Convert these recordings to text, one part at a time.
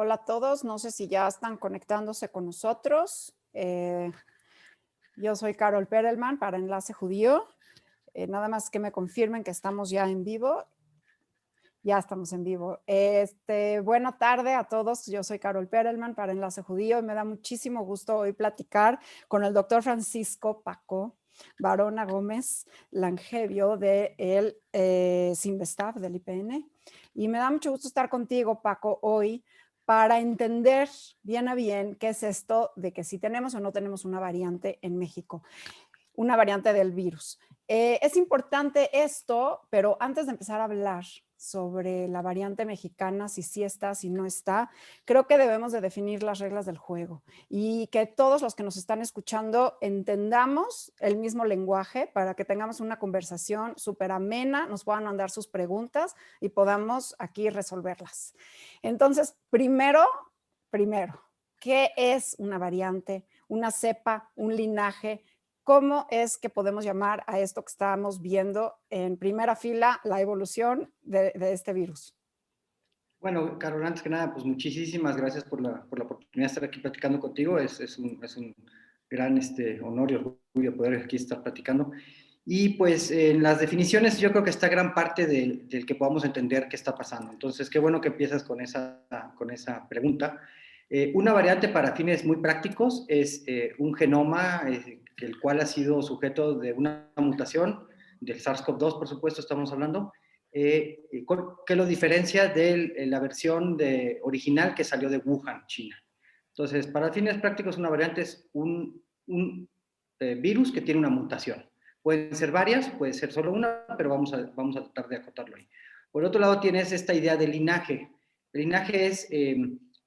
Hola a todos, no sé si ya están conectándose con nosotros. Yo soy Carol Perelman para Enlace Judío. Nada más que me confirmen que estamos ya en vivo. Ya estamos en vivo. Buena tarde a todos. Yo soy Carol Perelman para Enlace Judío y me da muchísimo gusto hoy platicar con el doctor Francisco Paco Barona Gómez Langevio del Sinvestav, del IPN. Y me da mucho gusto estar contigo, Paco, hoy para entender bien a bien qué es esto de que si tenemos o no tenemos una variante en México, una variante del virus. Es importante esto, pero antes de empezar a hablar sobre la variante mexicana, si sí está, si no está, creo que debemos de definir las reglas del juego y que todos los que nos están escuchando entendamos el mismo lenguaje para que tengamos una conversación súper amena, nos puedan mandar sus preguntas y podamos aquí resolverlas. Entonces, primero, ¿qué es una variante, una cepa, un linaje? ¿Cómo es que podemos llamar a esto que estamos viendo en primera fila, la evolución de este virus? Bueno, Carol, antes que nada, pues muchísimas gracias por la oportunidad de estar aquí platicando contigo. Es un gran honor y orgullo poder aquí estar platicando. Y pues en las definiciones yo creo que está gran parte del que podamos entender qué está pasando. Entonces, qué bueno que empiezas con esa pregunta. Una variante para fines muy prácticos es un genoma el cual ha sido sujeto de una mutación del SARS-CoV-2, por supuesto, estamos hablando, que lo diferencia de la versión original que salió de Wuhan, China. Entonces, para fines prácticos, una variante es un virus que tiene una mutación. Pueden ser varias, puede ser solo una, pero vamos a tratar de acotarlo ahí. Por otro lado, tienes esta idea de linaje. El linaje es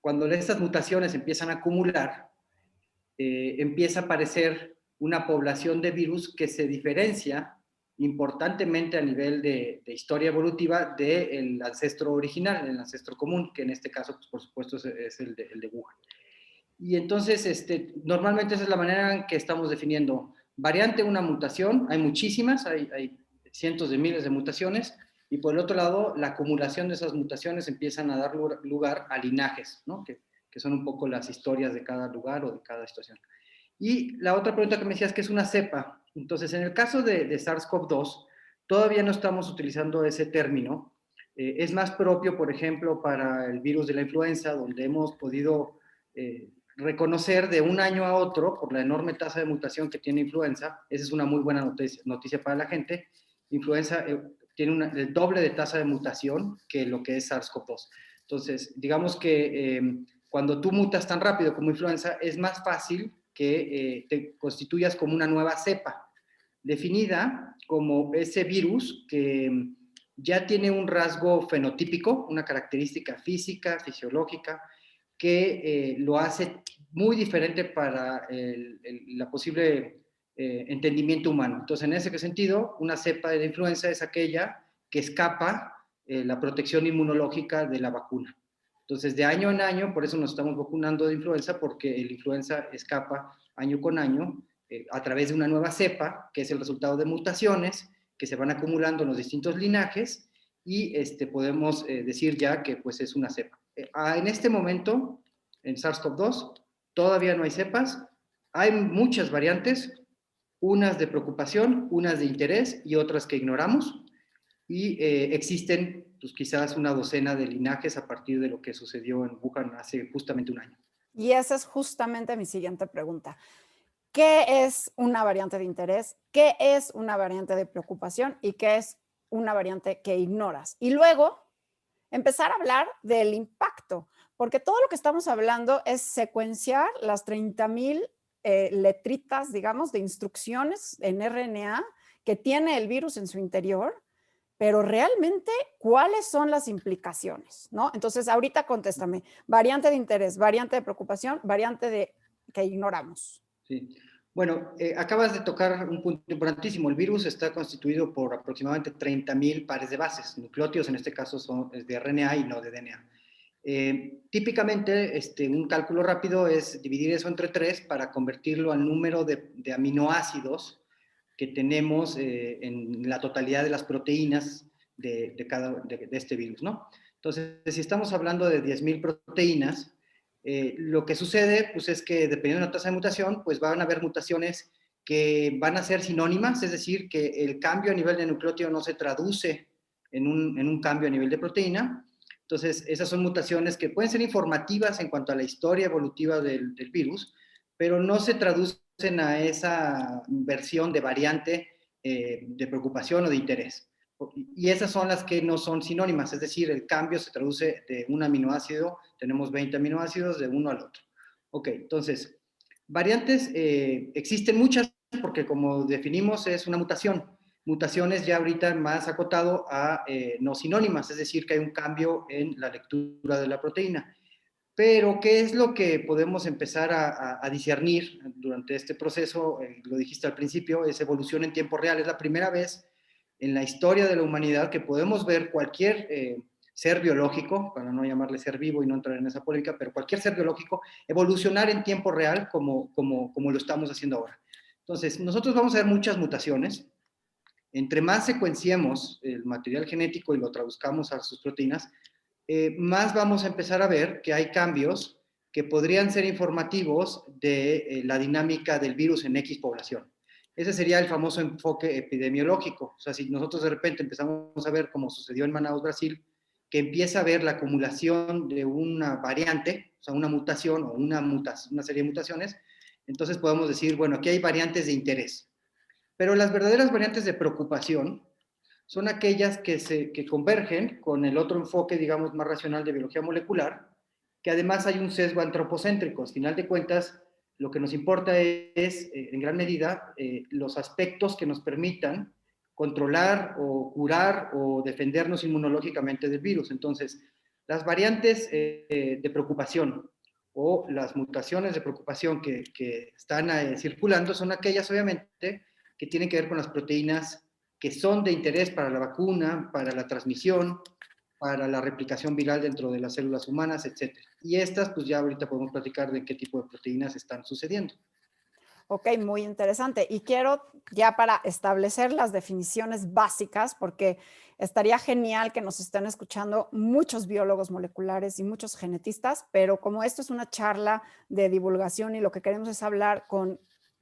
cuando estas mutaciones empiezan a acumular, empieza a aparecer una población de virus que se diferencia importantemente a nivel de historia evolutiva del ancestro original, el ancestro común, que en este caso, pues, por supuesto, es el de Wuhan. Y entonces, normalmente esa es la manera en que estamos definiendo. Variante, una mutación, hay muchísimas, hay cientos de miles de mutaciones, y por el otro lado, la acumulación de esas mutaciones empiezan a dar lugar a linajes, ¿no? que son un poco las historias de cada lugar o de cada situación. Y la otra pregunta que me decías, que es una cepa. Entonces, en el caso de SARS-CoV-2, todavía no estamos utilizando ese término. Es más propio, por ejemplo, para el virus de la influenza, donde hemos podido reconocer de un año a otro, por la enorme tasa de mutación que tiene influenza, esa es una muy buena noticia para la gente, influenza tiene el doble de tasa de mutación que lo que es SARS-CoV-2. Entonces, digamos que cuando tú mutas tan rápido como influenza, es más fácil que te constituyas como una nueva cepa, definida como ese virus que ya tiene un rasgo fenotípico, una característica física, fisiológica, que lo hace muy diferente para la posible entendimiento humano. Entonces, en ese sentido, una cepa de influenza es aquella que escapa la protección inmunológica de la vacuna. Entonces, de año en año, por eso nos estamos vacunando de influenza, porque el influenza escapa año con año a través de una nueva cepa, que es el resultado de mutaciones que se van acumulando en los distintos linajes, y podemos decir ya que pues, es una cepa. En este momento, en SARS-CoV-2, todavía no hay cepas, hay muchas variantes, unas de preocupación, unas de interés y otras que ignoramos, y existen pues, quizás una docena de linajes a partir de lo que sucedió en Wuhan hace justamente un año. Y esa es justamente mi siguiente pregunta. ¿Qué es una variante de interés? ¿Qué es una variante de preocupación? ¿Y qué es una variante que ignoras? Y luego empezar a hablar del impacto, porque todo lo que estamos hablando es secuenciar las 30,000 letritas, digamos, de instrucciones en RNA que tiene el virus en su interior, pero realmente, ¿cuáles son las implicaciones? ¿No? Entonces, ahorita contéstame, variante de interés, variante de preocupación, variante de que ignoramos. Sí. Bueno, acabas de tocar un punto importantísimo. El virus está constituido por aproximadamente 30,000 pares de bases. Nucleótidos, en este caso, es de RNA y no de DNA. Típicamente, un cálculo rápido es dividir eso entre 3 para convertirlo al número de aminoácidos que tenemos en la totalidad de las proteínas de este virus, ¿no? Entonces, si estamos hablando de 10,000 proteínas, lo que sucede pues, es que dependiendo de la tasa de mutación, pues van a haber mutaciones que van a ser sinónimas, es decir, que el cambio a nivel de nucleótido no se traduce en un cambio a nivel de proteína. Entonces, esas son mutaciones que pueden ser informativas en cuanto a la historia evolutiva del virus, pero no se traducen a esa versión de variante de preocupación o de interés. Y esas son las que no son sinónimas, es decir, el cambio se traduce de un aminoácido, tenemos 20 aminoácidos de uno al otro. Ok, entonces, variantes existen muchas porque como definimos es una mutación. Mutaciones ya ahorita más acotado a no sinónimas, es decir, que hay un cambio en la lectura de la proteína. Pero, ¿qué es lo que podemos empezar a discernir durante este proceso? Lo dijiste al principio, es evolución en tiempo real. Es la primera vez en la historia de la humanidad que podemos ver cualquier ser biológico, para no llamarle ser vivo y no entrar en esa polémica, pero cualquier ser biológico evolucionar en tiempo real como lo estamos haciendo ahora. Entonces, nosotros vamos a ver muchas mutaciones. Entre más secuenciemos el material genético y lo traduzcamos a sus proteínas, más vamos a empezar a ver que hay cambios que podrían ser informativos de la dinámica del virus en X población. Ese sería el famoso enfoque epidemiológico. O sea, si nosotros de repente empezamos a ver, como sucedió en Manaus, Brasil, que empieza a ver la acumulación de una variante, o sea, una mutación o una serie de mutaciones, entonces podemos decir, bueno, aquí hay variantes de interés. Pero las verdaderas variantes de preocupación son aquellas que convergen con el otro enfoque, digamos, más racional de biología molecular, que además hay un sesgo antropocéntrico. Al final de cuentas, lo que nos importa es en gran medida, los aspectos que nos permitan controlar o curar o defendernos inmunológicamente del virus. Entonces, las variantes de preocupación o las mutaciones de preocupación que están circulando son aquellas, obviamente, que tienen que ver con las proteínas que son de interés para la vacuna, para la transmisión, para la replicación viral dentro de las células humanas, etc. Y estas, pues ya ahorita podemos platicar de qué tipo de proteínas están sucediendo. Ok, muy interesante. Y quiero ya para establecer las definiciones básicas, porque estaría genial que nos estén escuchando muchos biólogos moleculares y muchos genetistas, pero como esto es una charla de divulgación y lo que queremos es hablar con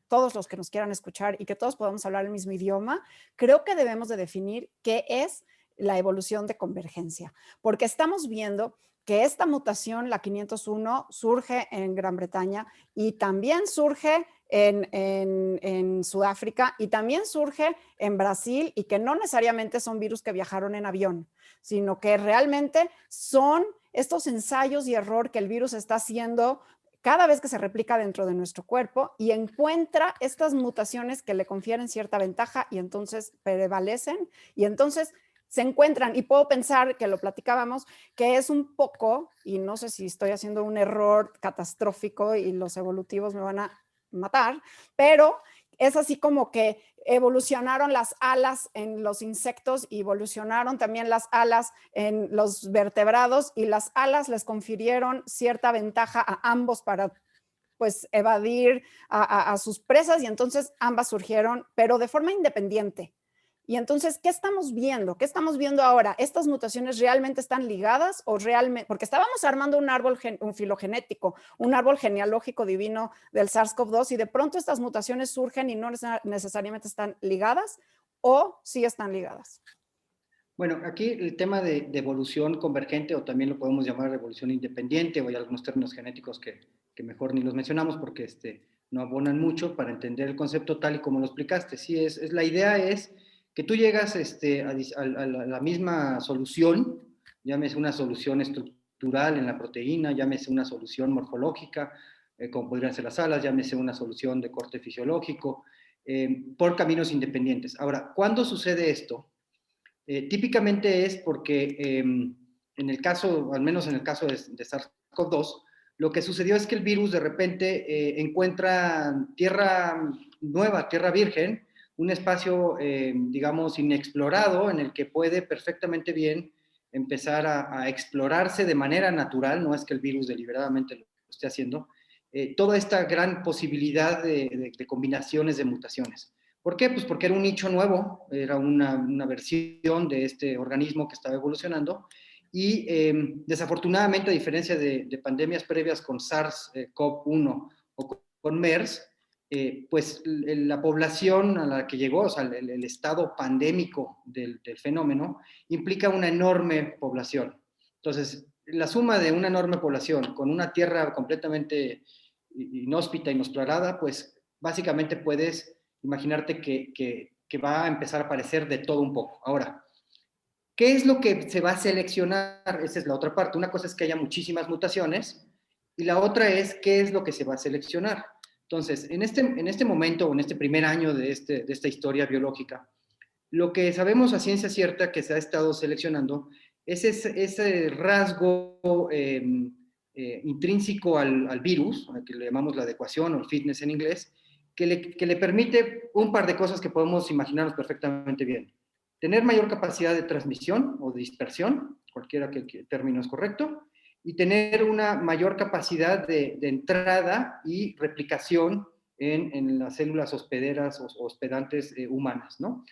todos los que nos quieran escuchar y que todos podamos hablar el mismo idioma, creo que debemos de definir qué es la evolución de convergencia, porque estamos viendo que esta mutación, la 501, surge en Gran Bretaña y también surge en Sudáfrica y también surge en Brasil y que no necesariamente son virus que viajaron en avión, sino que realmente son estos ensayos y error que el virus está haciendo cada vez que se replica dentro de nuestro cuerpo y encuentra estas mutaciones que le confieren cierta ventaja y entonces prevalecen y entonces se encuentran y puedo pensar que lo platicábamos, que es un poco, y no sé si estoy haciendo un error catastrófico y los evolutivos me van a matar, pero es así como que evolucionaron las alas en los insectos y evolucionaron también las alas en los vertebrados y las alas les confirieron cierta ventaja a ambos para pues evadir a sus presas y entonces ambas surgieron, pero de forma independiente. Y entonces, ¿qué estamos viendo? ¿Qué estamos viendo ahora? ¿Estas mutaciones realmente están ligadas o realmente? Porque estábamos armando un árbol, un filogenético, un árbol genealógico divino del SARS-CoV-2 y de pronto estas mutaciones surgen y no necesariamente están ligadas o sí están ligadas. Bueno, aquí el tema de evolución convergente o también lo podemos llamar evolución independiente o hay algunos términos genéticos que mejor ni los mencionamos porque no abonan mucho para entender el concepto tal y como lo explicaste. Sí, la idea es que tú llegas a la misma solución, llámese una solución estructural en la proteína, llámese una solución morfológica, como podrían ser las alas, llámese una solución de corte fisiológico, por caminos independientes. Ahora, ¿cuándo sucede esto? Típicamente es porque en el caso, al menos en el caso de SARS-CoV-2, lo que sucedió es que el virus de repente encuentra tierra nueva, tierra virgen, un espacio, digamos, inexplorado en el que puede perfectamente bien empezar a explorarse de manera natural, no es que el virus deliberadamente lo esté haciendo, toda esta gran posibilidad de combinaciones de mutaciones. ¿Por qué? Pues porque era un nicho nuevo, era una versión de este organismo que estaba evolucionando y desafortunadamente, a diferencia de pandemias previas con SARS-CoV-1 o con MERS, pues la población a la que llegó, o sea, el estado pandémico del fenómeno, implica una enorme población. Entonces, la suma de una enorme población con una tierra completamente inhóspita, inexplorada, pues básicamente puedes imaginarte que va a empezar a aparecer de todo un poco. Ahora, ¿qué es lo que se va a seleccionar? Esa es la otra parte. Una cosa es que haya muchísimas mutaciones y la otra es qué es lo que se va a seleccionar. Entonces, en este momento o en este primer año de esta historia biológica, lo que sabemos a ciencia cierta que se ha estado seleccionando es ese rasgo intrínseco al virus, a que le llamamos la adecuación o el fitness en inglés, que le permite un par de cosas que podemos imaginarnos perfectamente bien. Tener mayor capacidad de transmisión o de dispersión, cualquiera que el término es correcto, y tener una mayor capacidad de entrada y replicación en las células hospederas o hospedantes humanas, ¿no?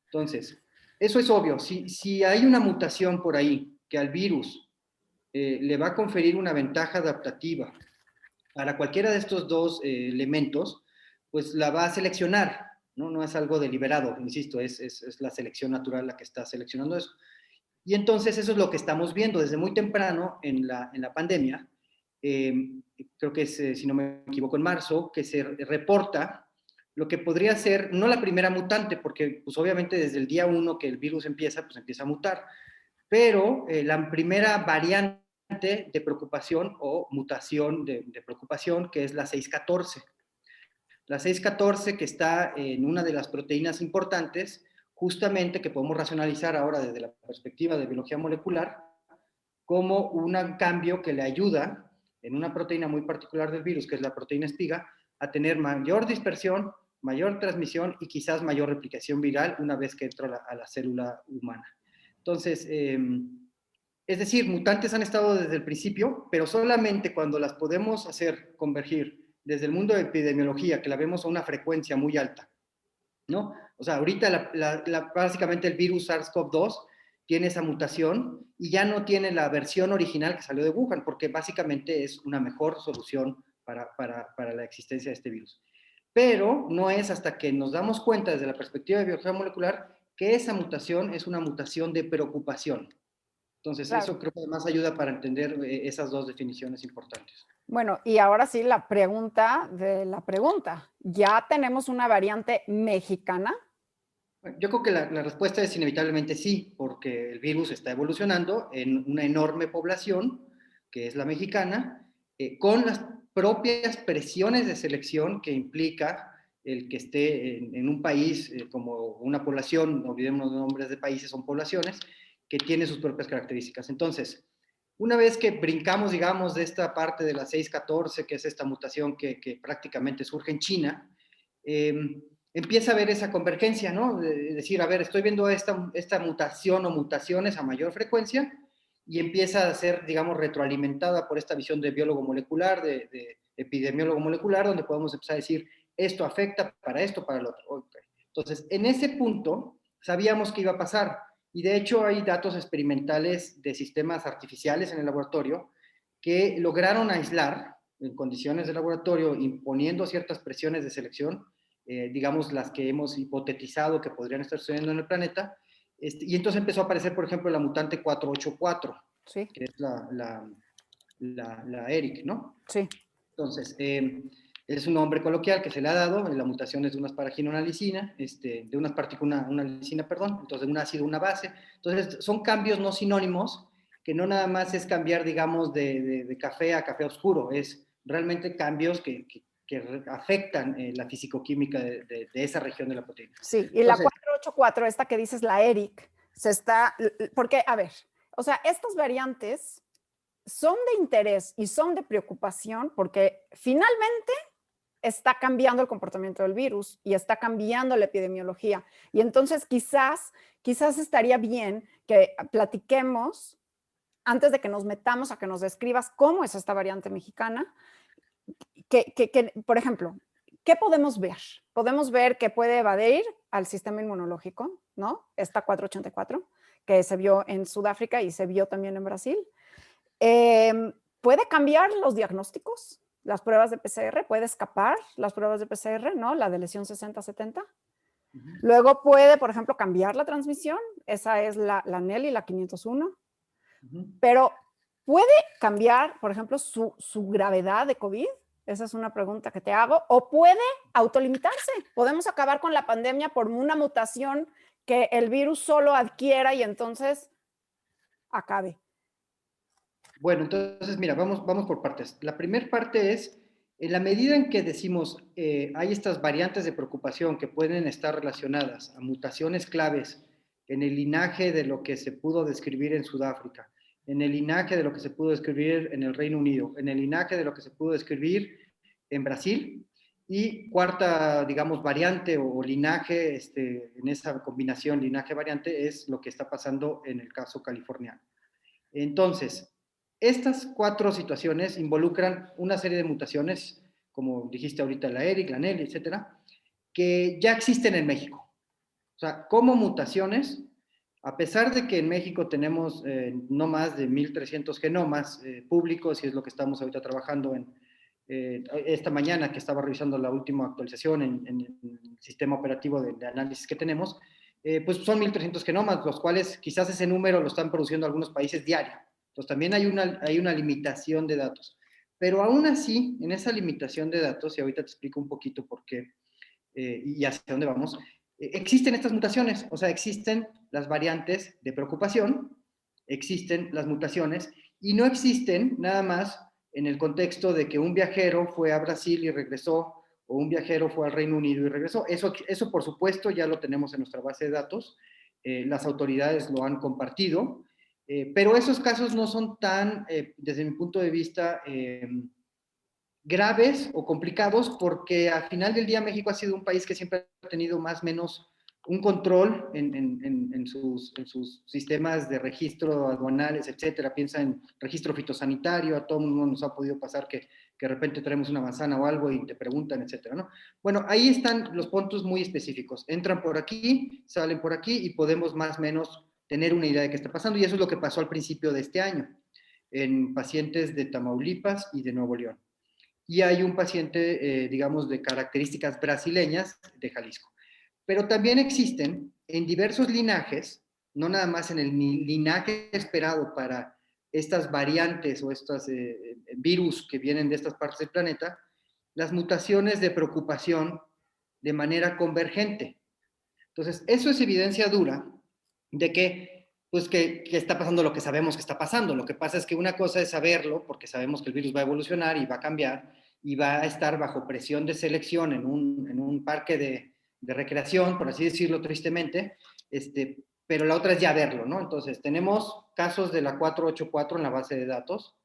Entonces, eso es obvio. Si hay una mutación por ahí que al virus le va a conferir una ventaja adaptativa para cualquiera de estos dos elementos, pues la va a seleccionar, ¿no? No es algo deliberado, insisto, es la selección natural la que está seleccionando eso. Y entonces eso es lo que estamos viendo desde muy temprano en la pandemia. Creo que es, si no me equivoco, en marzo, que se reporta lo que podría ser, no la primera mutante, porque pues obviamente desde el día 1 que el virus empieza, pues empieza a mutar, pero la primera variante de preocupación o mutación de preocupación, que es la 614. La 614 que está en una de las proteínas importantes, justamente que podemos racionalizar ahora desde la perspectiva de biología molecular, como un cambio que le ayuda en una proteína muy particular del virus, que es la proteína espiga, a tener mayor dispersión, mayor transmisión y quizás mayor replicación viral una vez que entra a la célula humana. Entonces, es decir, mutantes han estado desde el principio, pero solamente cuando las podemos hacer convergir desde el mundo de epidemiología, que la vemos a una frecuencia muy alta, ¿no? O sea, ahorita básicamente el virus SARS-CoV-2 tiene esa mutación y ya no tiene la versión original que salió de Wuhan, porque básicamente es una mejor solución para la existencia de este virus. Pero no es hasta que nos damos cuenta desde la perspectiva de biología molecular que esa mutación es una mutación de preocupación. Entonces, Claro. eso creo que además ayuda para entender esas dos definiciones importantes. Bueno, y ahora sí la pregunta de la pregunta. ¿Ya tenemos una variante mexicana? Yo creo que la respuesta es inevitablemente sí, porque el virus está evolucionando en una enorme población, que es la mexicana, con las propias presiones de selección que implica el que esté en un país como una población, no olvidemos los nombres de países, son poblaciones, que tiene sus propias características. Entonces, una vez que brincamos, digamos, de esta parte de la 614, que es esta mutación que prácticamente surge en China, empieza a ver esa convergencia, ¿no? De decir, a ver, estoy viendo esta mutación o mutaciones a mayor frecuencia y empieza a ser, digamos, retroalimentada por esta visión de biólogo molecular, de epidemiólogo molecular, donde podemos empezar a decir, esto afecta para esto, para el otro. Okay. Entonces, en ese punto, sabíamos que iba a pasar. Y de hecho hay datos experimentales de sistemas artificiales en el laboratorio que lograron aislar en condiciones de laboratorio, imponiendo ciertas presiones de selección, digamos las que hemos hipotetizado que podrían estar sucediendo en el planeta, y entonces empezó a aparecer, por ejemplo, la mutante 484, Sí, que es la ERIC, ¿no? sí. Entonces, es un nombre coloquial que se le ha dado, la mutación es de una asparagina, una lisina, de unas partículas, una lisina, perdón, entonces de un ácido, una base. Entonces, son cambios no sinónimos, que no nada más es cambiar, digamos, de café a café oscuro, es realmente cambios que afectan la fisicoquímica de esa región de la proteína. Sí, y la Entonces, 484, esta que dices, la ERIC, se está, porque, a ver, o sea, estas variantes son de interés y son de preocupación porque finalmente está cambiando el comportamiento del virus y está cambiando la epidemiología. Y entonces quizás estaría bien que platiquemos antes de que nos metamos a que nos describas cómo es esta variante mexicana, por ejemplo, ¿qué podemos ver? Podemos ver que puede evadir al sistema inmunológico, ¿no? Esta 484, que se vio en Sudáfrica y se vio también en Brasil. ¿Puede cambiar los diagnósticos? Las pruebas de PCR, puede escapar las pruebas de PCR, ¿no? La de lesión 60-70. Luego puede, por ejemplo, cambiar la transmisión. Esa es la NEL y la 501. Pero ¿puede cambiar, por ejemplo, su gravedad de COVID? Esa es una pregunta que te hago. ¿O puede autolimitarse? ¿Podemos acabar con la pandemia por una mutación que el virus solo adquiera y entonces acabe? Bueno, entonces, mira, vamos por partes. La primera parte es, en la medida en que decimos hay estas variantes de preocupación que pueden estar relacionadas a mutaciones claves en el linaje de lo que se pudo describir en Sudáfrica, en el linaje de lo que se pudo describir en el Reino Unido, en el linaje de lo que se pudo describir en Brasil, y cuarta, digamos, variante o linaje, en esa combinación linaje-variante, es lo que está pasando en el caso californiano. Entonces, estas 4 situaciones involucran una serie de mutaciones, como dijiste ahorita, la ERIC, la NEL, etcétera, que ya existen en México. O sea, como mutaciones, a pesar de que en México tenemos no más de 1,300 genomas públicos, y es lo que estamos ahorita trabajando esta mañana que estaba revisando la última actualización en el sistema operativo de análisis que tenemos, pues son 1,300 genomas, los cuales quizás ese número lo están produciendo algunos países diario. Entonces también hay una limitación de datos. Pero aún así, en esa limitación de datos, y ahorita te explico un poquito por qué y hacia dónde vamos, existen estas mutaciones, o sea, existen las variantes de preocupación, existen las mutaciones, y no existen nada más en el contexto de que un viajero fue a Brasil y regresó, o un viajero fue al Reino Unido y regresó. Eso por supuesto, ya lo tenemos en nuestra base de datos, las autoridades lo han compartido, pero esos casos no son tan, desde mi punto de vista, graves o complicados, porque al final del día México ha sido un país que siempre ha tenido más o menos un control en sus sistemas de registro aduanales, etcétera. Piensa en registro fitosanitario, a todo el mundo nos ha podido pasar que de repente traemos una manzana o algo y te preguntan, etcétera, ¿no? Bueno, ahí están los puntos muy específicos. Entran por aquí, salen por aquí y podemos más o menos tener una idea de qué está pasando, y eso es lo que pasó al principio de este año en pacientes de Tamaulipas y de Nuevo León. Y hay un paciente, digamos, de características brasileñas de Jalisco. Pero también existen en diversos linajes, no nada más en el linaje esperado para estas variantes o estos virus que vienen de estas partes del planeta, las mutaciones de preocupación de manera convergente. Entonces, eso es evidencia dura de que, pues, que está pasando lo que sabemos que está pasando. Lo que pasa es que una cosa es saberlo, porque sabemos que el virus va a evolucionar y va a cambiar, y va a estar bajo presión de selección en un parque de recreación, por así decirlo tristemente, pero la otra es ya verlo, ¿no? Entonces, tenemos casos de la 484 en la base de datos,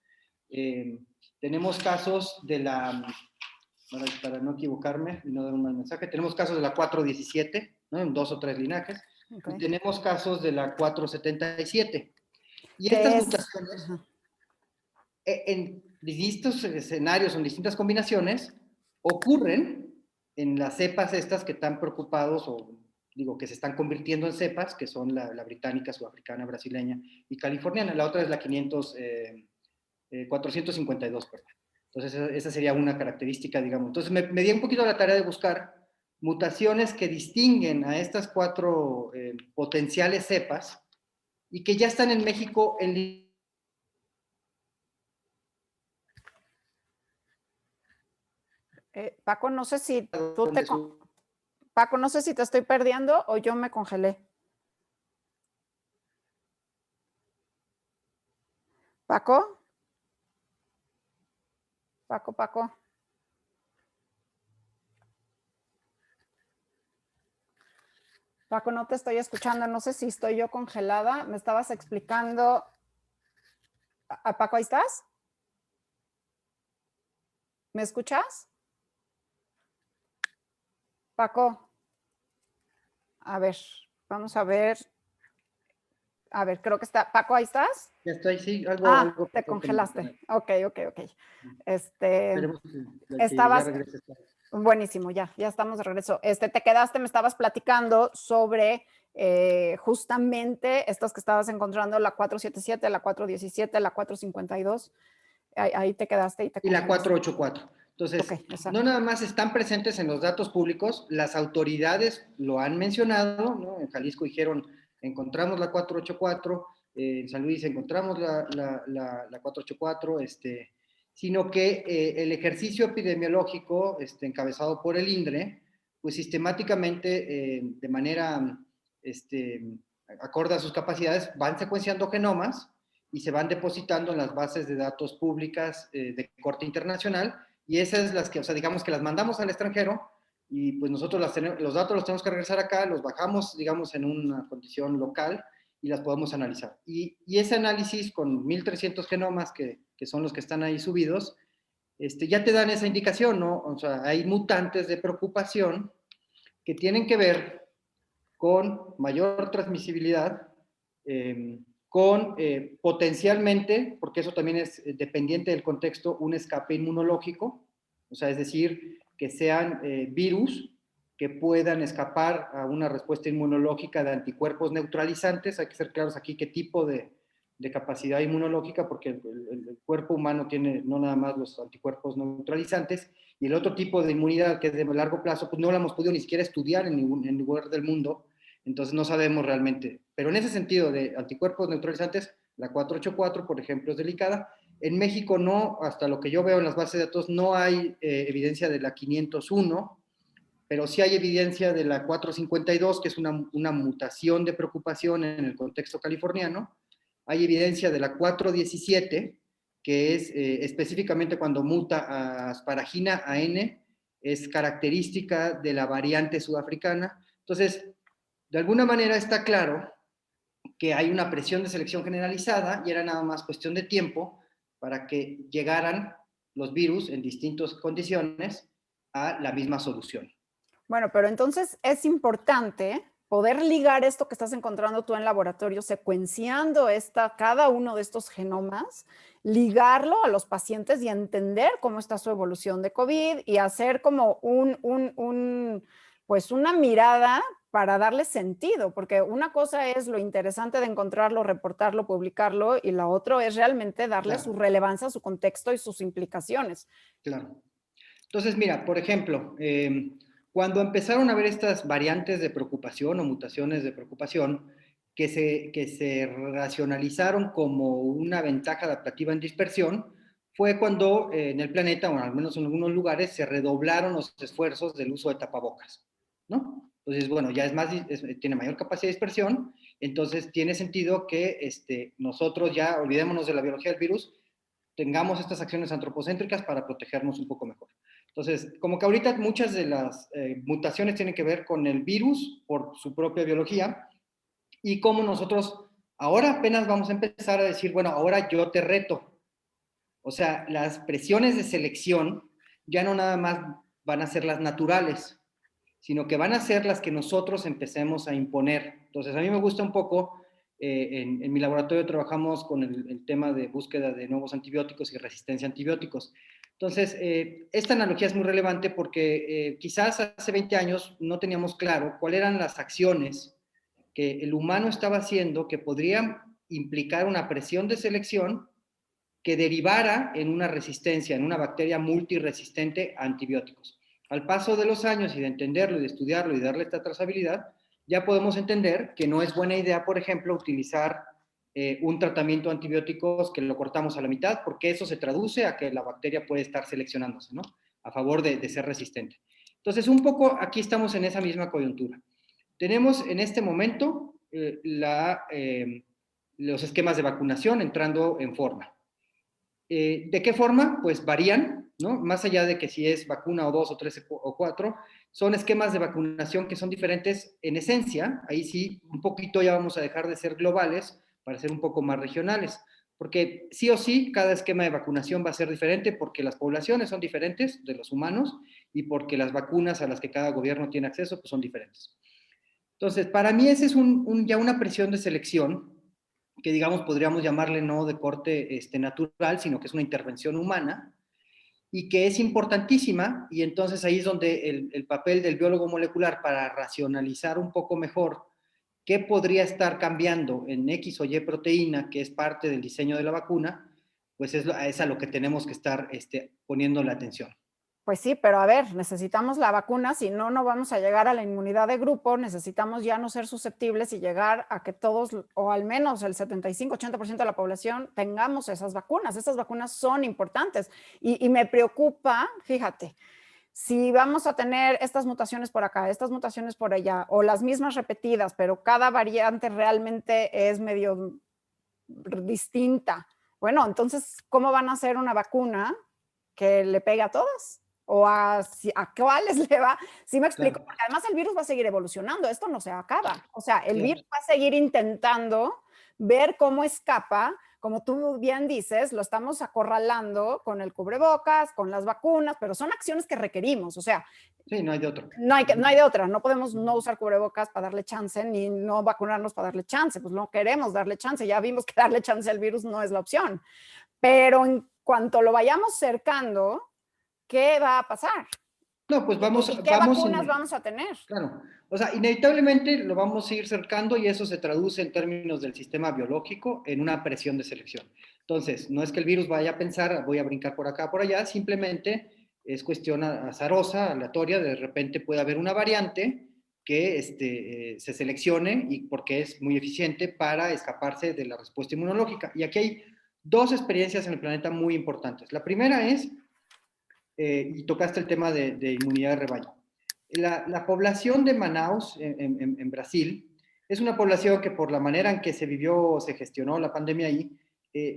tenemos casos de la, para no equivocarme y no dar un mal mensaje, tenemos casos de la 417, ¿no? En 2 o 3 linajes, okay. Y tenemos casos de la 477. Y estas mutaciones, en distintos escenarios, en distintas combinaciones, ocurren en las cepas estas que están preocupados, o digo, que se están convirtiendo en cepas, que son la británica, sudafricana, brasileña y californiana. La otra es la 452, perdón. Entonces, esa sería una característica, digamos. Entonces, me di un poquito la tarea de buscar mutaciones que distinguen a estas 4 potenciales cepas y que ya están en México en... Paco, no sé si tú te... Paco, no sé si te estoy perdiendo o yo me congelé. Paco. Paco, Paco. Paco, no te estoy escuchando. No sé si estoy yo congelada. Me estabas explicando. Paco, ¿ahí estás? ¿Me escuchas? Paco. A ver, vamos a ver. A ver, creo que está. Paco, ¿ahí estás? Ya estoy, sí, algo te congelaste. Ok. Esperemos que estabas, ya regrese. Buenísimo, ya estamos de regreso. Te quedaste, me estabas platicando sobre justamente estas que estabas encontrando, la 477, la 417, la 452. Ahí te quedaste y te Y la confirmas. 484. Ok, Entonces, exacto. no nada más están presentes en los datos públicos, las autoridades lo han mencionado, ¿no? En Jalisco dijeron, encontramos la 484, en San Luis encontramos la 484, sino que el ejercicio epidemiológico, encabezado por el INDRE, pues sistemáticamente, de manera acorde a sus capacidades, van secuenciando genomas y se van depositando en las bases de datos públicas de corte internacional, y esas las que, o sea, digamos que las mandamos al extranjero, y pues nosotros los datos los tenemos que regresar acá, los bajamos, digamos, en una condición local, y las podemos analizar. Y ese análisis con 1.300 genomas, que son los que están ahí subidos, ya te dan esa indicación, ¿no? O sea, hay mutantes de preocupación que tienen que ver con mayor transmisibilidad, con potencialmente, porque eso también es dependiente del contexto, un escape inmunológico, o sea, es decir, que sean virus que puedan escapar a una respuesta inmunológica de anticuerpos neutralizantes. Hay que ser claros aquí qué tipo de capacidad inmunológica, porque el cuerpo humano tiene no nada más los anticuerpos neutralizantes, y el otro tipo de inmunidad, que es de largo plazo, pues no la hemos podido ni siquiera estudiar en ningún lugar del mundo, entonces no sabemos realmente. Pero en ese sentido de anticuerpos neutralizantes, la 484, por ejemplo, es delicada. En México no, hasta lo que yo veo en las bases de datos, no hay evidencia de la 501, pero sí hay evidencia de la 452, que es una mutación de preocupación en el contexto californiano. Hay evidencia de la 417, que es específicamente cuando muta a asparagina AN, es característica de la variante sudafricana. Entonces, de alguna manera está claro que hay una presión de selección generalizada y era nada más cuestión de tiempo para que llegaran los virus en distintas condiciones a la misma solución. Bueno, pero entonces es importante poder ligar esto que estás encontrando tú en laboratorio, secuenciando cada uno de estos genomas, ligarlo a los pacientes y entender cómo está su evolución de COVID y hacer como pues una mirada para darle sentido, porque una cosa es lo interesante de encontrarlo, reportarlo, publicarlo, y la otra es realmente darle Claro, su relevancia, su contexto y sus implicaciones. claro. Entonces, mira, por ejemplo, cuando empezaron a ver estas variantes de preocupación o mutaciones de preocupación que se racionalizaron como una ventaja adaptativa en dispersión, fue cuando en el planeta, o al menos en algunos lugares, se redoblaron los esfuerzos del uso de tapabocas, ¿no? Entonces, bueno, ya tiene mayor capacidad de dispersión, entonces tiene sentido que nosotros ya olvidémonos de la biología del virus, tengamos estas acciones antropocéntricas para protegernos un poco mejor. Entonces, como que ahorita muchas de las mutaciones tienen que ver con el virus por su propia biología, y cómo nosotros ahora apenas vamos a empezar a decir, bueno, ahora yo te reto. O sea, las presiones de selección ya no nada más van a ser las naturales, sino que van a ser las que nosotros empecemos a imponer. Entonces, a mí me gusta un poco, en mi laboratorio trabajamos con el tema de búsqueda de nuevos antibióticos y resistencia a antibióticos. Entonces, esta analogía es muy relevante porque quizás hace 20 años no teníamos claro cuáles eran las acciones que el humano estaba haciendo que podrían implicar una presión de selección que derivara en una resistencia, en una bacteria multiresistente a antibióticos. Al paso de los años y de entenderlo y de estudiarlo y darle esta trazabilidad, ya podemos entender que no es buena idea, por ejemplo, utilizar un tratamiento de antibióticos que lo cortamos a la mitad, porque eso se traduce a que la bacteria puede estar seleccionándose, ¿no? A favor de ser resistente. Entonces, un poco aquí estamos en esa misma coyuntura. Tenemos en este momento los esquemas de vacunación entrando en forma. ¿De qué forma? Pues varían, ¿no? Más allá de que si es vacuna o 2 o 3 o 4, son esquemas de vacunación que son diferentes en esencia. Ahí sí, un poquito ya vamos a dejar de ser globales para ser un poco más regionales, porque sí o sí, cada esquema de vacunación va a ser diferente porque las poblaciones son diferentes de los humanos y porque las vacunas a las que cada gobierno tiene acceso pues son diferentes. Entonces, para mí ese es ya una presión de selección que digamos podríamos llamarle no de corte natural, sino que es una intervención humana, y que es importantísima, y entonces ahí es donde el papel del biólogo molecular para racionalizar un poco mejor qué podría estar cambiando en X o Y proteína, que es parte del diseño de la vacuna, pues es a lo que tenemos que estar poniendo la atención. Pues sí, pero a ver, necesitamos la vacuna, si no, no vamos a llegar a la inmunidad de grupo, necesitamos ya no ser susceptibles y llegar a que todos, o al menos el 75-80% de la población, tengamos esas vacunas. Esas vacunas son importantes y me preocupa, fíjate, si vamos a tener estas mutaciones por acá, estas mutaciones por allá, o las mismas repetidas, pero cada variante realmente es medio distinta. Bueno, entonces, ¿cómo van a hacer una vacuna que le pegue a todas? ¿O a cuáles le va? Sí me explico, Claro, porque además el virus va a seguir evolucionando, esto no se acaba. O sea, el claro. virus va a seguir intentando ver cómo escapa, como tú bien dices, lo estamos acorralando con el cubrebocas, con las vacunas, pero son acciones que requerimos. O sea, Sí, no hay de otro. no hay de otra, no podemos no usar cubrebocas para darle chance, ni no vacunarnos para darle chance, pues no queremos darle chance, ya vimos que darle chance al virus no es la opción, pero en cuanto lo vayamos cercando, ¿qué va a pasar? No, pues ¿Y qué vacunas vamos a tener? claro, o sea, inevitablemente lo vamos a ir cercando y eso se traduce en términos del sistema biológico en una presión de selección. Entonces, no es que el virus vaya a pensar, voy a brincar por acá, por allá, simplemente es cuestión azarosa, aleatoria, de repente puede haber una variante que se seleccione y porque es muy eficiente para escaparse de la respuesta inmunológica. Y aquí hay dos experiencias en el planeta muy importantes. La primera es, y tocaste el tema de inmunidad de rebaño. La población de Manaus, en Brasil, es una población que por la manera en que se vivió, se gestionó la pandemia ahí,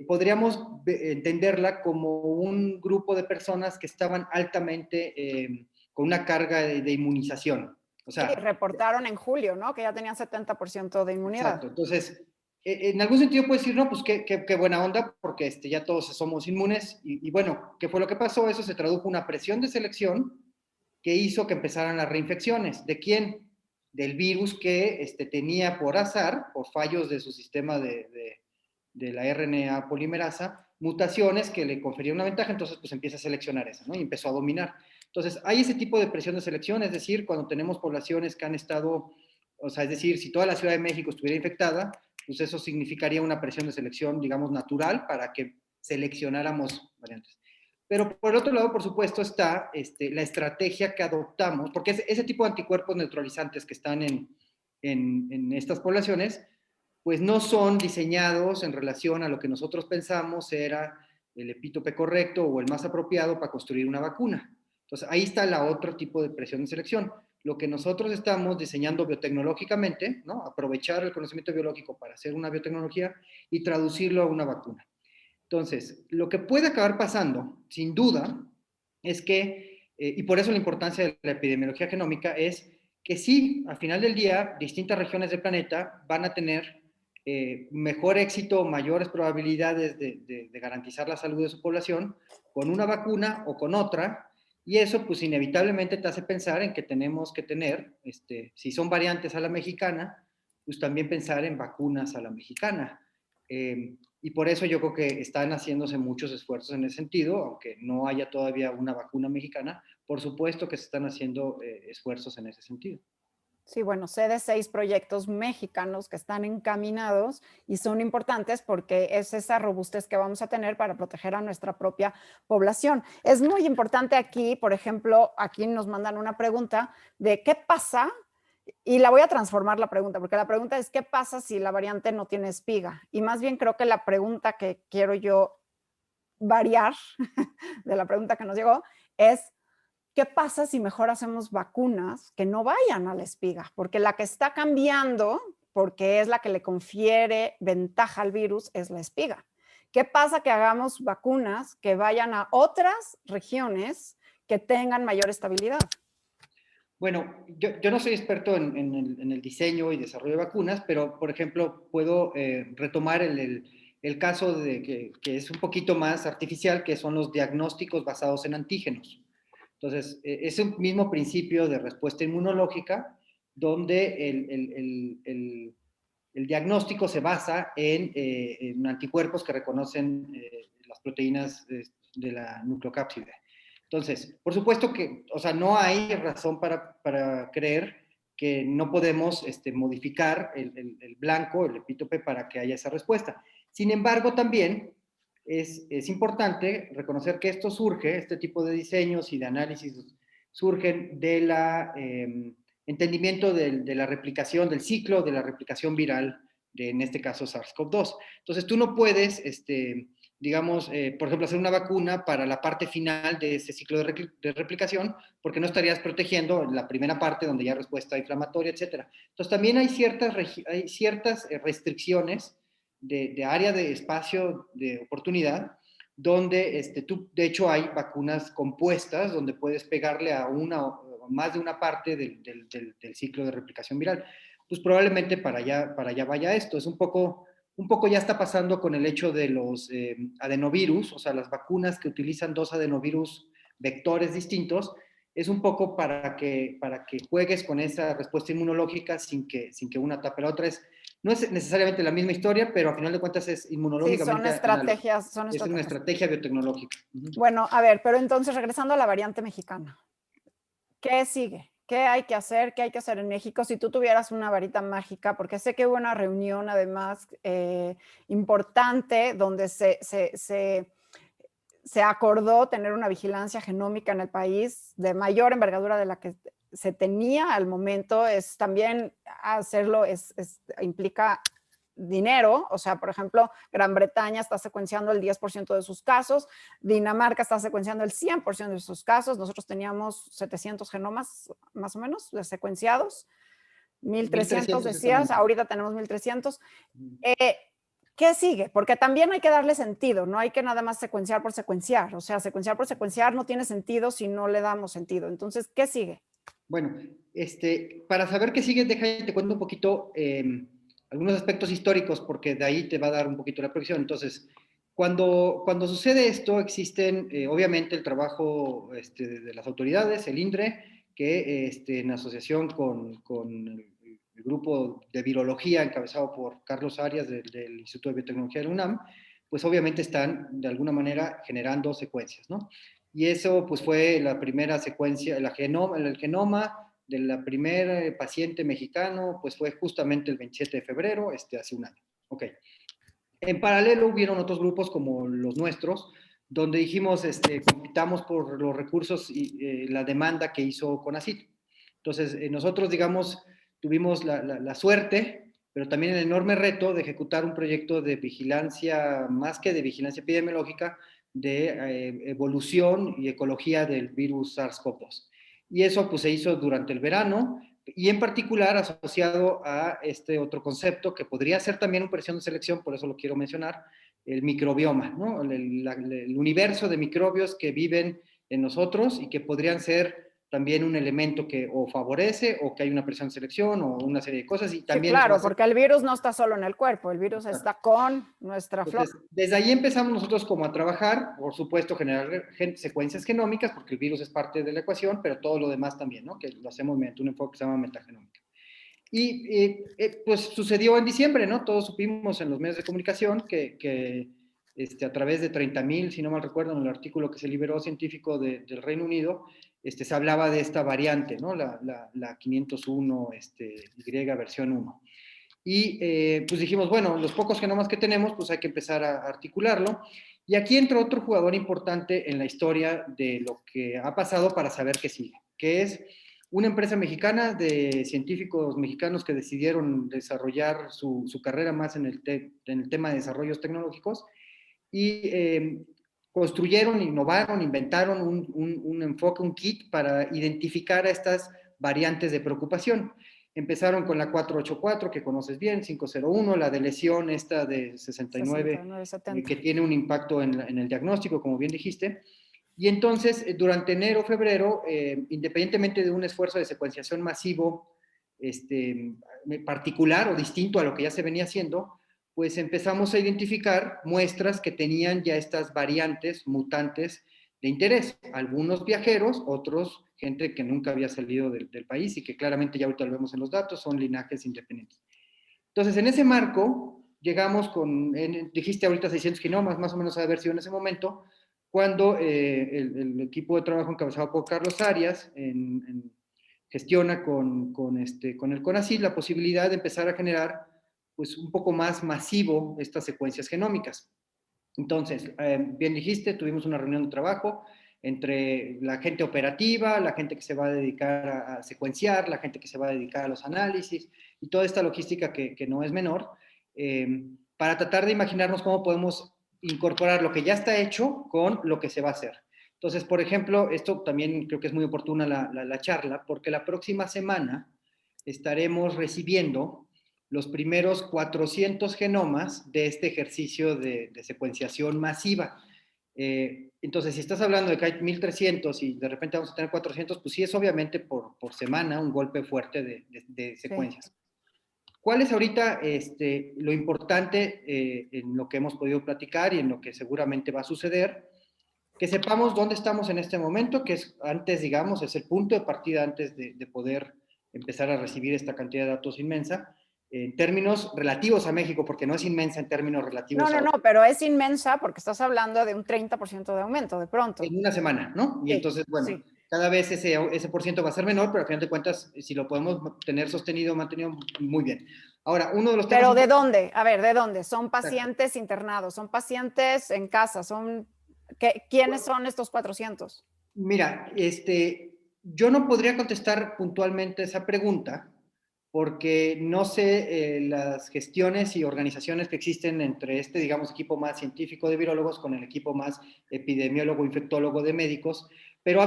podríamos entenderla como un grupo de personas que estaban altamente con una carga de inmunización. O Sí, sea, reportaron en julio, ¿no? Que ya tenían 70% de inmunidad. exacto. Entonces, en algún sentido puedes decir, no, pues qué buena onda, porque ya todos somos inmunes. Y bueno, ¿qué fue lo que pasó? Eso se tradujo una presión de selección que hizo que empezaran las reinfecciones. ¿De quién? Del virus que tenía por azar, por fallos de su sistema de la RNA polimerasa, mutaciones que le conferían una ventaja, entonces pues empieza a seleccionar esa, ¿no? Y empezó a dominar. Entonces, hay ese tipo de presión de selección, es decir, cuando tenemos poblaciones que han estado, o sea, es decir, si toda la Ciudad de México estuviera infectada, pues eso significaría una presión de selección, digamos, natural para que seleccionáramos variantes. Pero por el otro lado, por supuesto, está la estrategia que adoptamos, porque ese tipo de anticuerpos neutralizantes que están en estas poblaciones, pues no son diseñados en relación a lo que nosotros pensamos era el epítope correcto o el más apropiado para construir una vacuna. Entonces, ahí está la otro tipo de presión de selección. Lo que nosotros estamos diseñando biotecnológicamente, ¿no? Aprovechar el conocimiento biológico para hacer una biotecnología y traducirlo a una vacuna. Entonces, lo que puede acabar pasando, sin duda, es que, y por eso la importancia de la epidemiología genómica, es que sí, al final del día, distintas regiones del planeta van a tener mejor éxito, mayores probabilidades de garantizar la salud de su población con una vacuna o con otra, y eso pues inevitablemente te hace pensar en que tenemos que tener, si son variantes a la mexicana, pues también pensar en vacunas a la mexicana. Y por eso yo creo que están haciéndose muchos esfuerzos en ese sentido, aunque no haya todavía una vacuna mexicana, por supuesto que se están haciendo esfuerzos en ese sentido. Sí, bueno, sé de 6 proyectos mexicanos que están encaminados y son importantes porque es esa robustez que vamos a tener para proteger a nuestra propia población. Es muy importante aquí, por ejemplo, aquí nos mandan una pregunta de qué pasa, y la voy a transformar la pregunta, porque la pregunta es qué pasa si la variante no tiene espiga. Y más bien creo que la pregunta que quiero yo variar de la pregunta que nos llegó es ¿qué pasa si mejor hacemos vacunas que no vayan a la espiga? Porque la que está cambiando, porque es la que le confiere ventaja al virus, es la espiga. ¿Qué pasa que hagamos vacunas que vayan a otras regiones que tengan mayor estabilidad? Bueno, yo no soy experto en el diseño y desarrollo de vacunas, pero, por ejemplo, puedo retomar el caso de que es un poquito más artificial, que son los diagnósticos basados en antígenos. Entonces, es un mismo principio de respuesta inmunológica, donde el diagnóstico se basa en anticuerpos que reconocen las proteínas de la nucleocápside. Entonces, por supuesto que, o sea, no hay razón para creer que no podemos modificar el blanco, el epítope, para que haya esa respuesta. Sin embargo, también es importante reconocer que esto surge, este tipo de diseños y de análisis surgen de la entendimiento de la replicación, del ciclo de la replicación viral, de, en este caso, SARS-CoV-2. Entonces, tú no puedes, digamos, por ejemplo, hacer una vacuna para la parte final de ese ciclo de replicación, porque no estarías protegiendo la primera parte donde ya hay respuesta inflamatoria, etcétera. Entonces, también hay ciertas restricciones de área de espacio de oportunidad, donde tú, de hecho, hay vacunas compuestas donde puedes pegarle a una o más de una parte del ciclo de replicación viral. Pues probablemente para allá vaya esto. Es un poco ya está pasando con el hecho de los adenovirus, o sea, las vacunas que utilizan dos adenovirus vectores distintos, es un poco para que juegues con esa respuesta inmunológica sin que una tape la otra. No es necesariamente la misma historia, pero a final de cuentas es Sí, son inmunológicamente análogo. estrategias, son Es una estrategias. estrategia biotecnológica. Bueno, a ver, pero entonces regresando a la variante mexicana, ¿qué sigue? ¿Qué hay que hacer? ¿Qué hay que hacer en México? Si tú tuvieras una varita mágica, porque sé que hubo una reunión además importante donde se acordó tener una vigilancia genómica en el país de mayor envergadura de la que se tenía al momento, es también hacerlo, implica dinero, o sea, por ejemplo, Gran Bretaña está secuenciando el 10% de sus casos, Dinamarca está secuenciando el 100% de sus casos, nosotros teníamos 700 genomas más o menos de secuenciados, 1.300 1300 decías, exactamente. ahorita tenemos 1.300. ¿Qué sigue? Porque también hay que darle sentido, no hay que nada más secuenciar por secuenciar, o sea, secuenciar por secuenciar no tiene sentido si no le damos sentido. Entonces, ¿qué sigue? Bueno, para saber qué sigue, déjame te cuento un poquito algunos aspectos históricos, porque de ahí te va a dar un poquito la proyección. Entonces, cuando sucede esto, existen, obviamente, el trabajo de las autoridades, el INDRE, que en asociación con el grupo de virología encabezado por Carlos Arias del Instituto de Biotecnología de la UNAM, pues obviamente están de alguna manera generando secuencias, ¿no? Y eso pues fue la primera secuencia, el genoma de la primera paciente mexicano, pues fue justamente el 27 de febrero, hace un año. Ok. En paralelo hubieron otros grupos como los nuestros, donde dijimos, compitamos por los recursos y la demanda que hizo CONACYT. Entonces, nosotros, digamos, tuvimos la suerte, pero también el enorme reto de ejecutar un proyecto de vigilancia, más que de vigilancia epidemiológica, de evolución y ecología del virus SARS-CoV-2. Y eso pues se hizo durante el verano, y en particular asociado a este otro concepto que podría ser también una operación de selección, por eso lo quiero mencionar, el microbioma, ¿no? El universo de microbios que viven en nosotros y que podrían ser también un elemento que o favorece o que hay una presión de selección o una serie de cosas, y Sí, también eso va a claro, ser. porque el virus no está solo en el cuerpo, el virus está con nuestra flora. Entonces, desde ahí empezamos nosotros como a trabajar, por supuesto, generar secuencias genómicas, porque el virus es parte de la ecuación, pero todo lo demás también, ¿no? Que lo hacemos mediante un enfoque que se llama metagenómica. Y pues sucedió en diciembre, ¿no? Todos supimos en los medios de comunicación que a través de 30.000, si no mal recuerdo, en el artículo que se liberó científico del Reino Unido, se hablaba de esta variante, ¿no? La 501, Y versión 1. Y pues dijimos, bueno, los pocos genomas que tenemos, pues hay que empezar a articularlo. Y aquí entra otro jugador importante en la historia de lo que ha pasado para saber qué sigue, que es una empresa mexicana de científicos mexicanos que decidieron desarrollar su carrera más en el tema de desarrollos tecnológicos y construyeron, innovaron, inventaron un enfoque, un kit para identificar a estas variantes de preocupación. Empezaron con la 484, que conoces bien, 501, la de lesión esta de 69, 69, que 70. tiene un impacto en el diagnóstico, como bien dijiste. Y entonces, durante enero, febrero, independientemente de un esfuerzo de secuenciación masivo particular o distinto a lo que ya se venía haciendo, pues empezamos a identificar muestras que tenían ya estas variantes mutantes de interés. Algunos viajeros, otros gente que nunca había salido del país y que claramente ya ahorita lo vemos en los datos, son linajes independientes. Entonces, en ese marco, llegamos dijiste ahorita 600 genomas, más o menos haber sido en ese momento, cuando el equipo de trabajo encabezado por Carlos Arias gestiona con el CONACYT la posibilidad de empezar a generar pues, un poco más masivo estas secuencias genómicas. Entonces, bien dijiste, tuvimos una reunión de trabajo entre la gente operativa, la gente que se va a dedicar a secuenciar, la gente que se va a dedicar a los análisis y toda esta logística que no es menor, para tratar de imaginarnos cómo podemos incorporar lo que ya está hecho con lo que se va a hacer. Entonces, por ejemplo, esto también creo que es muy oportuna la charla, porque la próxima semana estaremos recibiendo los primeros 400 genomas de este ejercicio de secuenciación masiva. Entonces, si estás hablando de que hay 1,300 y de repente vamos a tener 400, pues sí es obviamente por semana un golpe fuerte de secuencias. Sí. ¿Cuál es ahorita lo importante en lo que hemos podido platicar y en lo que seguramente va a suceder? Que sepamos dónde estamos en este momento, que es antes, digamos, es el punto de partida antes de poder empezar a recibir esta cantidad de datos inmensa, en términos relativos a México, porque no es inmensa en términos relativos a... No, pero es inmensa porque estás hablando de un 30% de aumento de pronto. En una semana, ¿no? Y sí, entonces, bueno, sí, cada vez ese por ciento va a ser menor, pero al final de cuentas, si lo podemos tener sostenido, mantenido, muy bien. Ahora, uno de los temas... ¿Pero de dónde? A ver, ¿de dónde? ¿Son pacientes Exacto. internados? ¿Son pacientes en casa? ¿Son... ¿Quiénes son estos 400? Mira, yo no podría contestar puntualmente esa pregunta porque no sé las gestiones y organizaciones que existen entre digamos, equipo más científico de virólogos con el equipo más epidemiólogo, infectólogo de médicos, pero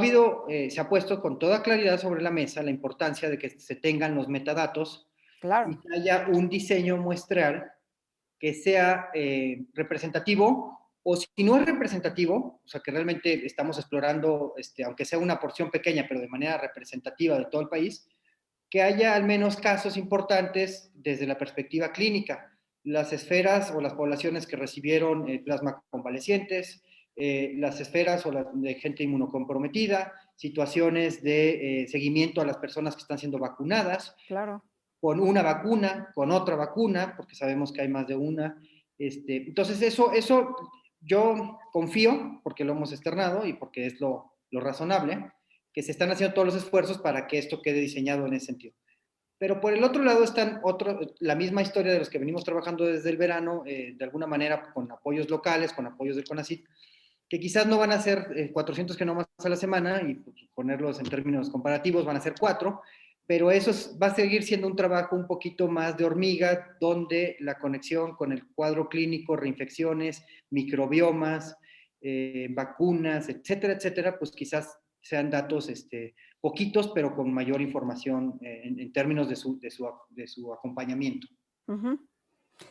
se ha puesto con toda claridad sobre la mesa la importancia de que se tengan los metadatos claro. y que haya un diseño muestreal que sea representativo, o si no es representativo, o sea, que realmente estamos explorando, aunque sea una porción pequeña, pero de manera representativa de todo el país, que haya al menos casos importantes desde la perspectiva clínica. Las esferas o las poblaciones que recibieron plasma convalecientes, las esferas o de gente inmunocomprometida, situaciones de seguimiento a las personas que están siendo vacunadas. Claro. Con una vacuna, con otra vacuna, porque sabemos que hay más de una. Entonces, eso yo confío, porque lo hemos externado y porque es lo razonable, que se están haciendo todos los esfuerzos para que esto quede diseñado en ese sentido. Pero por el otro lado están la misma historia de los que venimos trabajando desde el verano, de alguna manera con apoyos locales, con apoyos del CONACYT, que quizás no van a ser 400 genomas a la semana, y pues, ponerlos en términos comparativos van a ser 4, pero eso va a seguir siendo un trabajo un poquito más de hormiga, donde la conexión con el cuadro clínico, reinfecciones, microbiomas, vacunas, etcétera, etcétera, pues quizás sean datos poquitos, pero con mayor información en términos de su acompañamiento. Uh-huh.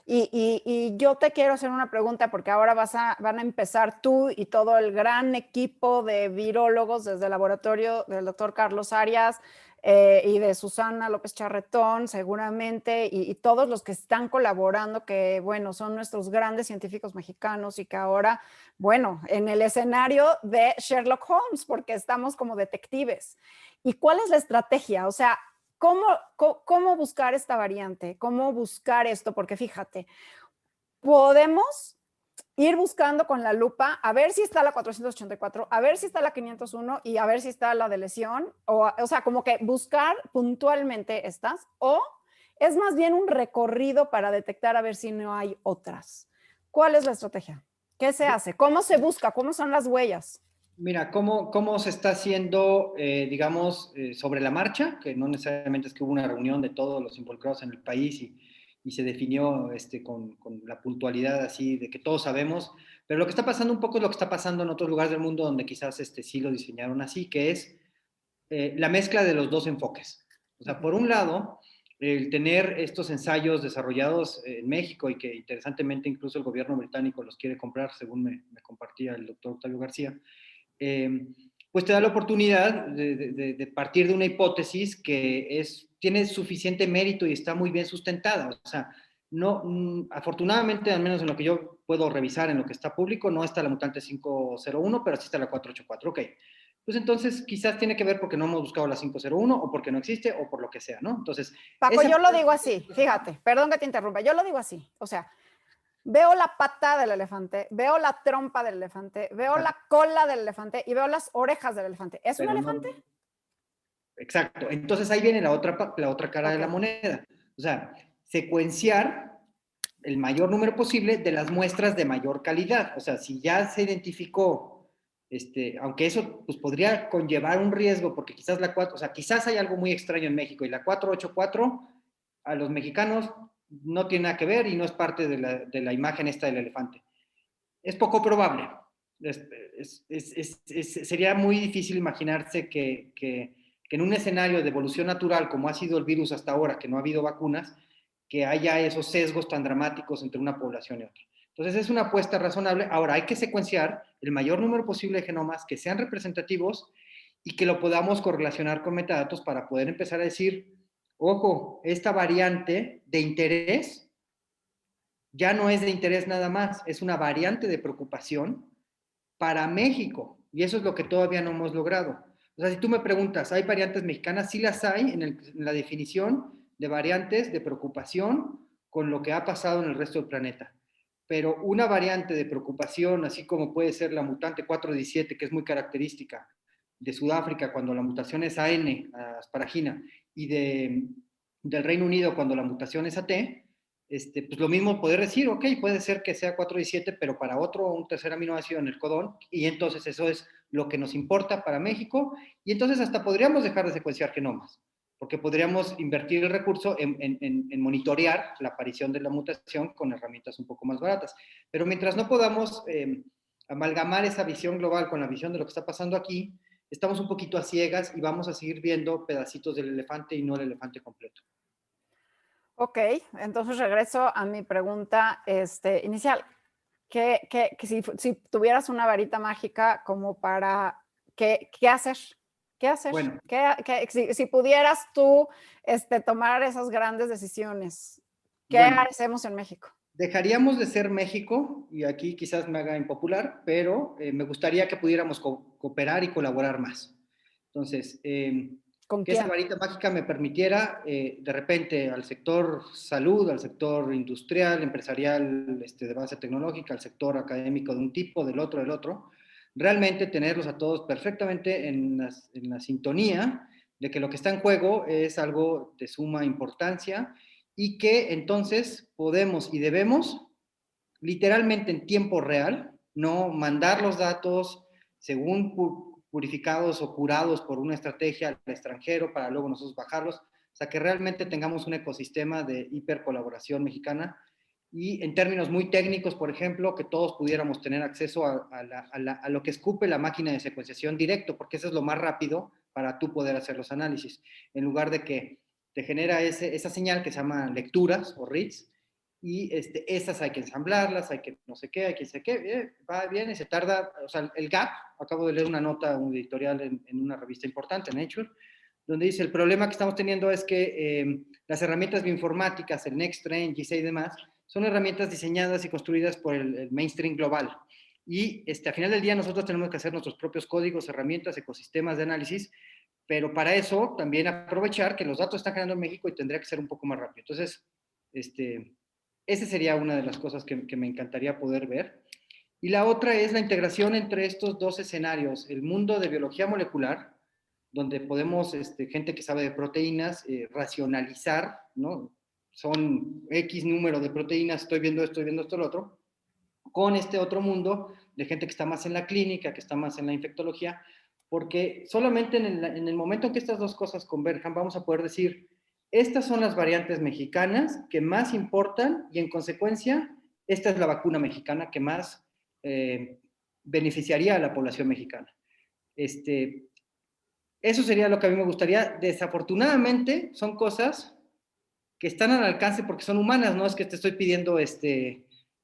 Y yo te quiero hacer una pregunta porque ahora van a empezar tú y todo el gran equipo de virólogos desde el laboratorio del doctor Carlos Arias y de Susana López Charretón seguramente y todos los que están colaborando que bueno, son nuestros grandes científicos mexicanos y que ahora, bueno, en el escenario de Sherlock Holmes porque estamos como detectives. ¿Y cuál es la estrategia? O sea, ¿Cómo buscar esta variante? ¿Cómo buscar esto? Porque fíjate, podemos ir buscando con la lupa a ver si está la 484, a ver si está la 501 y a ver si está la de lesión, o sea, como que buscar puntualmente estas, o es más bien un recorrido para detectar a ver si no hay otras. ¿Cuál es la estrategia? ¿Qué se hace? ¿Cómo se busca? ¿Cómo son las huellas? Mira, ¿cómo se está haciendo, digamos, sobre la marcha? Que no necesariamente es que hubo una reunión de todos los involucrados en el país y se definió con la puntualidad así de que todos sabemos, pero lo que está pasando un poco es lo que está pasando en otros lugares del mundo donde quizás sí lo diseñaron así, que es la mezcla de los dos enfoques. O sea, por un lado, el tener estos ensayos desarrollados en México y que interesantemente incluso el gobierno británico los quiere comprar, según me compartía el doctor Octavio García, pues te da la oportunidad de partir de una hipótesis que tiene suficiente mérito y está muy bien sustentada. O sea, no, afortunadamente, al menos en lo que yo puedo revisar en lo que está público, no está la mutante 501, pero sí está la 484. Ok. Pues entonces quizás tiene que ver porque no hemos buscado la 501 o porque no existe o por lo que sea, ¿no? Entonces... Paco, yo lo digo así, fíjate, perdón que te interrumpa, yo lo digo así, o sea, Veo la pata del elefante, veo la trompa del elefante, veo la cola del elefante y veo las orejas del elefante. ¿Es un Pero elefante? no, exacto. Entonces ahí viene la otra cara de la Ok. moneda. O sea, secuenciar el mayor número posible de las muestras de mayor calidad. O sea, si ya se identificó, aunque eso pues, podría conllevar un riesgo, porque quizás o sea, quizás hay algo muy extraño en México y la 484 a los mexicanos no tiene nada que ver y no es parte de la imagen esta del elefante. Es poco probable. Sería muy difícil imaginarse que en un escenario de evolución natural, como ha sido el virus hasta ahora, que no ha habido vacunas, que haya esos sesgos tan dramáticos entre una población y otra. Entonces es una apuesta razonable. Ahora hay que secuenciar el mayor número posible de genomas que sean representativos y que lo podamos correlacionar con metadatos para poder empezar a decir, ojo, esta variante de interés ya no es de interés nada más, es una variante de preocupación para México. Y eso es lo que todavía no hemos logrado. O sea, si tú me preguntas, ¿hay variantes mexicanas? Sí las hay en la definición de variantes de preocupación con lo que ha pasado en el resto del planeta. Pero una variante de preocupación, así como puede ser la mutante 417, que es muy característica de Sudáfrica cuando la mutación es AN, asparagina, y del Reino Unido cuando la mutación es AT, pues lo mismo poder decir, ok, puede ser que sea 417, pero para otro, un tercer aminoácido en el codón, y entonces eso es lo que nos importa para México, y entonces hasta podríamos dejar de secuenciar genomas, porque podríamos invertir el recurso en monitorear la aparición de la mutación con herramientas un poco más baratas. Pero mientras no podamos amalgamar esa visión global con la visión de lo que está pasando aquí, estamos un poquito a ciegas y vamos a seguir viendo pedacitos del elefante y no el elefante completo. Ok, entonces regreso a mi pregunta inicial. Que si tuvieras una varita mágica como para, ¿qué hacer? ¿Qué hacer? Bueno, Si pudieras tú tomar esas grandes decisiones, ¿qué bueno, hacemos en México? dejaríamos de ser México, y aquí quizás me haga impopular, pero me gustaría que pudiéramos cooperar y colaborar más. Entonces, ¿Con que esa quién? varita mágica me permitiera de repente al sector salud, al sector industrial, empresarial, de base tecnológica, al sector académico de un tipo, del otro, realmente tenerlos a todos perfectamente en la sintonía de que lo que está en juego es algo de suma importancia y que entonces podemos y debemos literalmente en tiempo real, no mandar los datos según purificados o curados por una estrategia al extranjero para luego nosotros bajarlos, o sea que realmente tengamos un ecosistema de hipercolaboración mexicana y en términos muy técnicos, por ejemplo, que todos pudiéramos tener acceso a lo que escupe la máquina de secuenciación directo, porque eso es lo más rápido para tú poder hacer los análisis, en lugar de que te genera esa señal que se llama lecturas o reads, y esas hay que ensamblarlas, hay que no sé qué, hay que sé qué, va bien y se tarda, o sea, el gap, acabo de leer una nota, un editorial en una revista importante, Nature, donde dice, el problema que estamos teniendo es que las herramientas bioinformáticas, el NextTrend, G6 y demás, son herramientas diseñadas y construidas por el mainstream global. Y a final del día nosotros tenemos que hacer nuestros propios códigos, herramientas, ecosistemas de análisis, pero para eso también aprovechar que los datos están generando en México y tendría que ser un poco más rápido. Entonces, esa sería una de las cosas que me encantaría poder ver. Y la otra es la integración entre estos dos escenarios, el mundo de biología molecular, donde podemos, gente que sabe de proteínas, racionalizar, ¿no? Son X número de proteínas, estoy viendo esto, lo otro, con este otro mundo de gente que está más en la clínica, que está más en la infectología, porque solamente en el momento en que estas dos cosas converjan, vamos a poder decir, estas son las variantes mexicanas que más importan y en consecuencia, esta es la vacuna mexicana que más beneficiaría a la población mexicana. Eso sería lo que a mí me gustaría. Desafortunadamente, son cosas que están al alcance porque son humanas, no es que te estoy pidiendo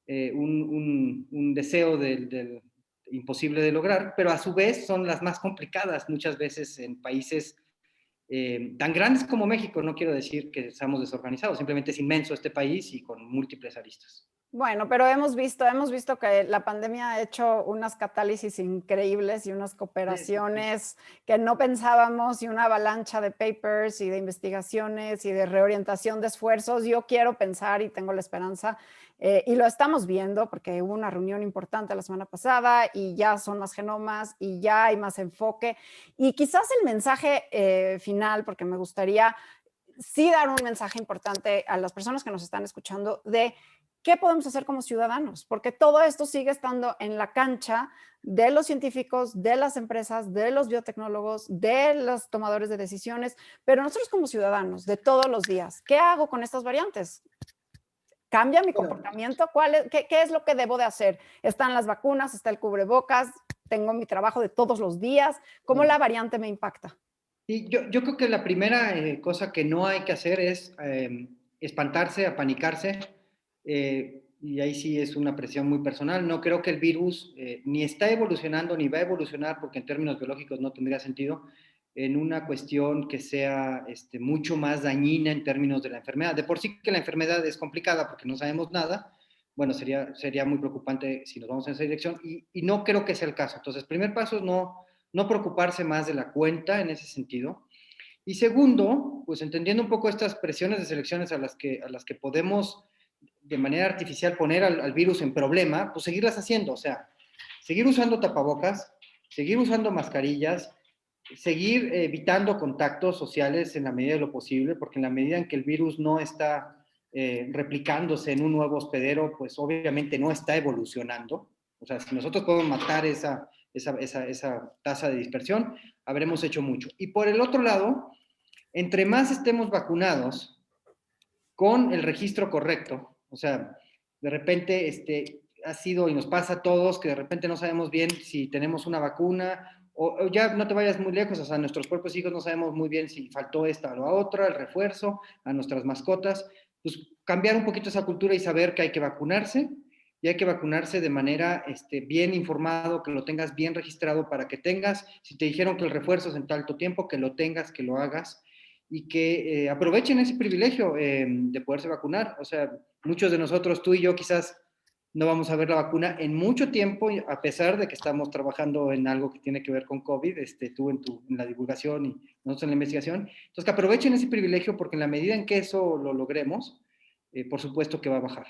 un deseo del imposible de lograr, pero a su vez son las más complicadas muchas veces en países tan grandes como México. No quiero decir que seamos desorganizados, simplemente es inmenso este país y con múltiples aristas. Bueno, pero hemos visto que la pandemia ha hecho unas catálisis increíbles y unas Sí, sí, sí. cooperaciones que no pensábamos y una avalancha de papers y de investigaciones y de reorientación de esfuerzos. Yo quiero pensar y tengo la esperanza, y lo estamos viendo porque hubo una reunión importante la semana pasada y ya son más genomas y ya hay más enfoque. Y quizás el mensaje final, porque me gustaría sí dar un mensaje importante a las personas que nos están escuchando de qué podemos hacer como ciudadanos, porque todo esto sigue estando en la cancha de los científicos, de las empresas, de los biotecnólogos, de los tomadores de decisiones, pero nosotros como ciudadanos de todos los días, ¿qué hago con estas variantes? ¿Cambia mi Bueno, comportamiento? ¿Qué es lo que debo de hacer? Están las vacunas, está el cubrebocas, tengo mi trabajo de todos los días, ¿cómo claro. la variante me impacta? Y yo creo que la primera cosa que no hay que hacer es espantarse, apanicarse, y ahí sí es una presión muy personal. No creo que el virus ni está evolucionando ni va a evolucionar, porque en términos biológicos no tendría sentido, en una cuestión que sea mucho más dañina en términos de la enfermedad. De por sí que la enfermedad es complicada porque no sabemos nada, bueno, sería muy preocupante si nos vamos en esa dirección, y no creo que sea el caso. Entonces, primer paso es no preocuparse más de la cuenta en ese sentido. Y segundo, pues entendiendo un poco estas presiones de selecciones a las que podemos de manera artificial poner al virus en problema, pues seguirlas haciendo, o sea, seguir usando tapabocas, seguir usando mascarillas, seguir evitando contactos sociales en la medida de lo posible, porque en la medida en que el virus no está replicándose en un nuevo hospedero, pues obviamente no está evolucionando. O sea, si nosotros podemos matar esa tasa de dispersión, habremos hecho mucho. Y por el otro lado, entre más estemos vacunados con el registro correcto, o sea, de repente ha sido y nos pasa a todos que de repente no sabemos bien si tenemos una vacuna o ya no te vayas muy lejos, o sea, nuestros propios hijos no sabemos muy bien si faltó esta o la otra, el refuerzo, a nuestras mascotas, pues cambiar un poquito esa cultura y saber que hay que vacunarse y hay que vacunarse de manera bien informado, que lo tengas bien registrado para que tengas, si te dijeron que el refuerzo es en tanto tiempo, que lo tengas, que lo hagas y que aprovechen ese privilegio de poderse vacunar. O sea, muchos de nosotros, tú y yo, quizás no vamos a ver la vacuna en mucho tiempo, a pesar de que estamos trabajando en algo que tiene que ver con COVID, tú en la divulgación y nosotros en la investigación. Entonces, que aprovechen ese privilegio porque en la medida en que eso lo logremos, por supuesto que va a bajar.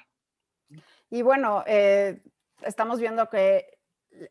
Y bueno, estamos viendo que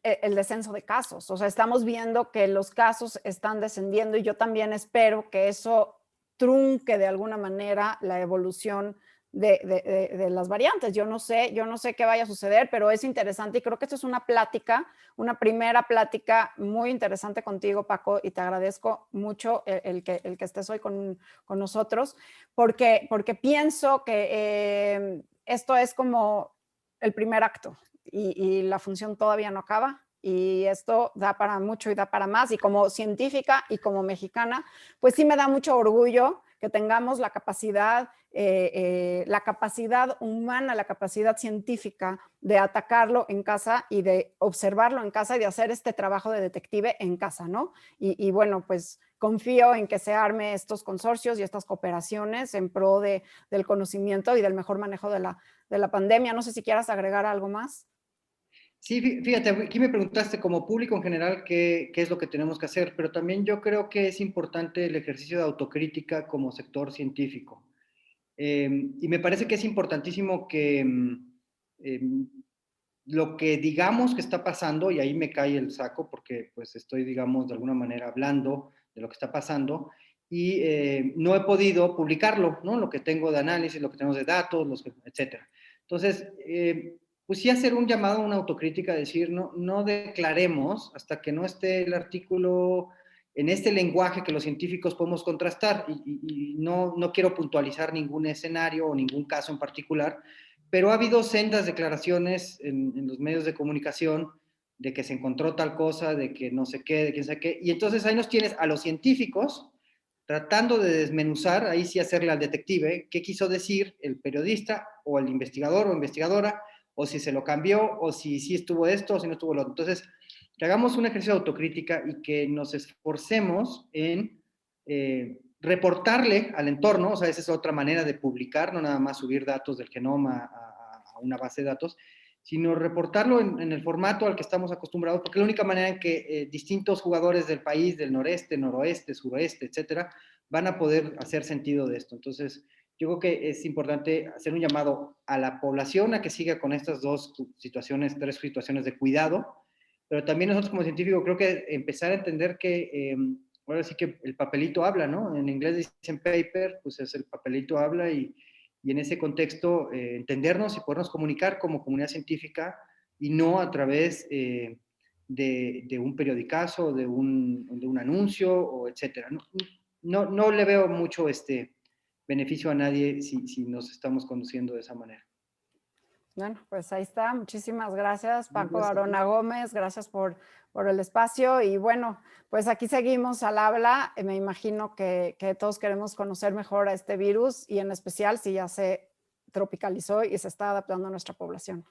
el descenso de casos, o sea, estamos viendo que los casos están descendiendo y yo también espero que eso trunque de alguna manera la evolución de las variantes. Yo no sé qué vaya a suceder, pero es interesante y creo que esto es una plática, una primera plática muy interesante contigo, Paco, y te agradezco mucho el que estés hoy con nosotros, porque pienso que esto es como el primer acto y la función todavía no acaba y esto da para mucho y da para más y como científica y como mexicana, pues sí me da mucho orgullo que tengamos la capacidad humana, la capacidad científica de atacarlo en casa y de observarlo en casa y de hacer este trabajo de detective en casa, ¿no? Y bueno, pues confío en que se arme estos consorcios y estas cooperaciones en pro del conocimiento y del mejor manejo de la pandemia. No sé si quieras agregar algo más. Sí, fíjate, aquí me preguntaste como público en general qué es lo que tenemos que hacer, pero también yo creo que es importante el ejercicio de autocrítica como sector científico. Y me parece que es importantísimo que lo que digamos que está pasando, y ahí me cae el saco porque pues estoy, digamos, de alguna manera hablando de lo que está pasando, y no he podido publicarlo, ¿no? Lo que tengo de análisis, lo que tengo de datos, etcétera. Entonces, pues sí hacer un llamado a una autocrítica, decir, no declaremos hasta que no esté el artículo en este lenguaje que los científicos podemos contrastar, y no quiero puntualizar ningún escenario o ningún caso en particular, pero ha habido sendas declaraciones en los medios de comunicación de que se encontró tal cosa, de que no sé qué, de quién sabe qué, y entonces ahí nos tienes a los científicos tratando de desmenuzar, ahí sí hacerle al detective, qué quiso decir el periodista o el investigador o investigadora, o si se lo cambió, o si sí estuvo esto, o si no estuvo lo otro. Entonces, que hagamos un ejercicio de autocrítica y que nos esforcemos en reportarle al entorno, o sea, esa es otra manera de publicar, no nada más subir datos del genoma a una base de datos, sino reportarlo en el formato al que estamos acostumbrados, porque es la única manera en que distintos jugadores del país, del noreste, noroeste, suroeste, etcétera, van a poder hacer sentido de esto. Entonces, yo creo que es importante hacer un llamado a la población a que siga con estas tres situaciones de cuidado, pero también nosotros como científicos creo que empezar a entender que ahora sí que el papelito habla, ¿no? En inglés dicen paper, pues es el papelito habla y en ese contexto entendernos y podernos comunicar como comunidad científica y no a través de un periodicazo, de un anuncio, o etcétera. No le veo mucho beneficio a nadie si nos estamos conduciendo de esa manera. Bueno, pues ahí está. Muchísimas gracias, Paco Gracias. Arona Gómez. Gracias por el espacio. Y bueno, pues aquí seguimos al habla. Me imagino que todos queremos conocer mejor a este virus y en especial si ya se tropicalizó y se está adaptando a nuestra población.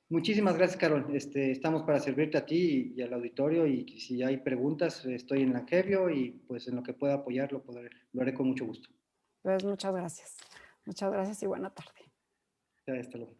Muchísimas gracias, Carol. Estamos para servirte a ti y al auditorio, y si hay preguntas, estoy en Langevio y pues en lo que pueda apoyar lo haré con mucho gusto. Pues muchas gracias. Muchas gracias y buena tarde. Hasta luego.